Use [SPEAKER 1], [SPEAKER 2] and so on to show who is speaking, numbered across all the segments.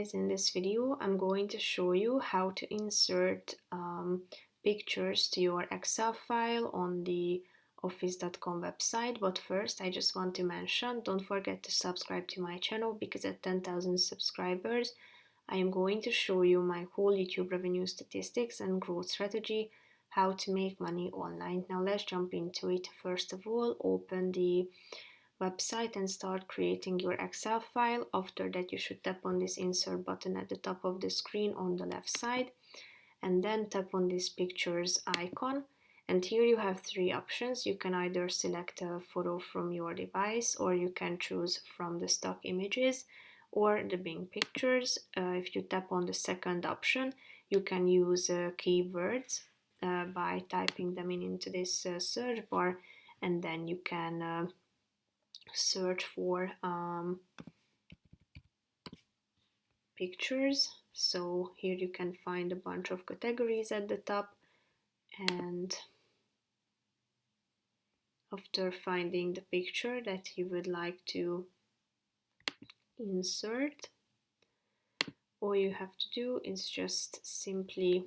[SPEAKER 1] guys, in this video I'm going to show you how to insert pictures to your Excel file on the office.com website. But first I just want to mention, don't forget to subscribe to my channel, because at 10,000 subscribers I am going to show you my whole YouTube revenue statistics and growth strategy, how to make money online. Now let's jump into it. First of all, open the website and start creating your Excel file. After that, you should tap on this insert button at the top of the screen on the left side, and then tap on this pictures icon. And here you have three options. You can either select a photo from your device, or you can choose from the stock images or the Bing pictures. If you tap on the second option, you can use keywords by typing them into this search bar, and then you can search for pictures. So here you can find a bunch of categories at the top, and after finding the picture that you would like to insert, all you have to do is just simply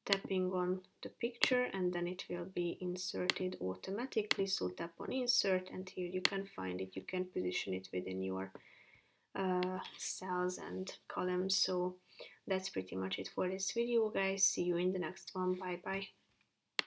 [SPEAKER 1] tapping on the picture, and then it will be inserted automatically. So tap on insert, and here you can find it. You can position it within your cells and columns. So that's pretty much it for this video, guys. See you in the next one. Bye bye.